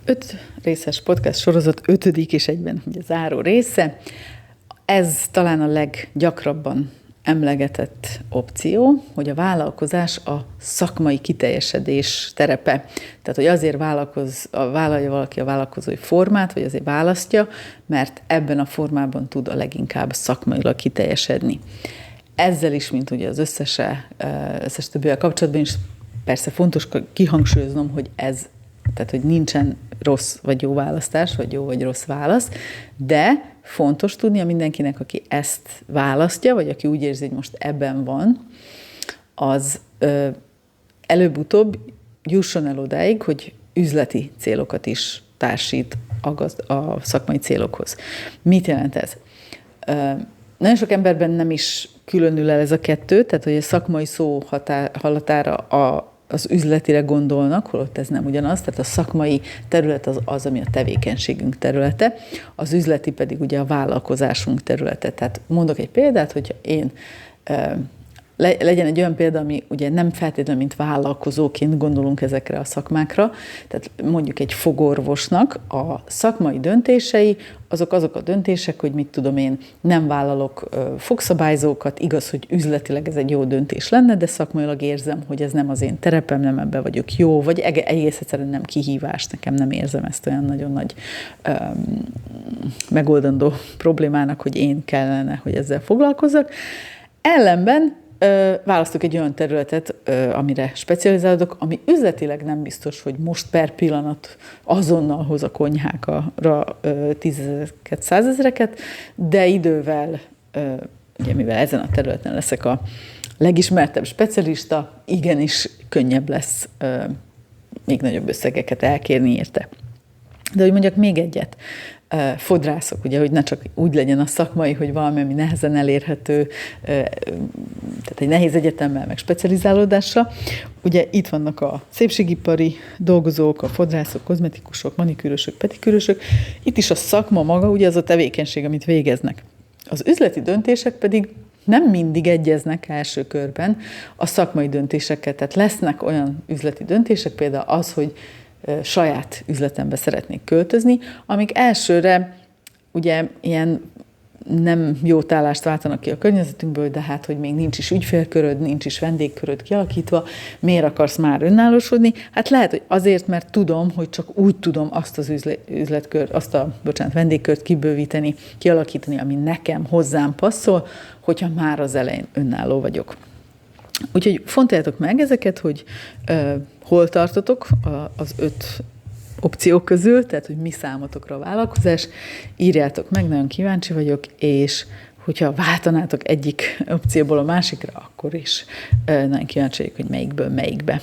5 részes podcast sorozat 5. és egyben ugye záró része. Ez talán a leggyakrabban emlegetett opció, hogy a vállalkozás a szakmai kiteljesedés terepe. Tehát, hogy azért vállalja valaki a vállalkozói formát, vagy azért választja, mert ebben a formában tud a leginkább szakmailag kiteljesedni. Ezzel is, mint ugye az összes többivel kapcsolatban is, persze fontos kihangsúlyoznom, hogy tehát, hogy nincsen rossz vagy jó választás, vagy jó vagy rossz válasz, de fontos tudnia mindenkinek, aki ezt választja, vagy aki úgy érzi, hogy most ebben van, az előbb-utóbb jusson el odáig, hogy üzleti célokat is társít a szakmai célokhoz. Mit jelent ez? Nagyon sok emberben nem is különül el ez a kettő, tehát hogy a szakmai szó hallatára az üzletire gondolnak, holott ez nem ugyanaz, tehát a szakmai terület az, ami a tevékenységünk területe, az üzleti pedig ugye a vállalkozásunk területe. Tehát mondok egy példát, hogyha én legyen egy olyan példa, ami ugye nem feltétlenül, mint vállalkozóként gondolunk ezekre a szakmákra, tehát mondjuk egy fogorvosnak a szakmai döntései, azok a döntések, hogy mit tudom én, nem vállalok fogszabályzókat, igaz, hogy üzletileg ez egy jó döntés lenne, de szakmailag érzem, hogy ez nem az én terepem, nem ebben vagyok jó, vagy egész egyszerűen nem kihívás, nekem nem érzem ezt olyan nagyon nagy megoldandó problémának, hogy én kellene, hogy ezzel foglalkozzak. Ellenben választok egy olyan területet, amire specializálódok, ami üzletileg nem biztos, hogy most per pillanat azonnal hoz a konyhákra 10 000-eket, 100 000-eket, de idővel, ugye mivel ezen a területen leszek a legismertebb specialista, igenis könnyebb lesz még nagyobb összegeket elkérni érte. De hogy mondjak még egyet, fodrászok, ugye, hogy ne csak úgy legyen a szakmai, hogy valami, ami nehezen elérhető, tehát egy nehéz egyetemmel, meg specializálódással. Ugye itt vannak a szépségipari dolgozók, a fodrászok, kozmetikusok, manikűrösök, pedikűrösök. Itt is a szakma maga, ugye az a tevékenység, amit végeznek. Az üzleti döntések pedig nem mindig egyeznek első körben a szakmai döntésekkel. Tehát lesznek olyan üzleti döntések, például az, hogy saját üzletembe szeretnék költözni, amik elsőre ugye ilyen nem jó tálást váltanak ki a környezetünkből, de hát, hogy még nincs is ügyfélköröd, nincs is vendégköröd kialakítva, miért akarsz már önállósodni? Hát lehet, hogy azért, mert tudom, hogy csak úgy tudom azt az vendégkört kibővíteni, kialakítani, ami nekem, hozzám passzol, hogyha már az elején önálló vagyok. Úgyhogy fontoljátok meg ezeket, hogy hol tartotok az 5 opció közül, tehát hogy mi számotokra a vállalkozás, írjátok meg, nagyon kíváncsi vagyok, és hogyha váltanátok egyik opcióból a másikra, akkor is nagyon kíváncsi vagyok, hogy melyikből melyikbe.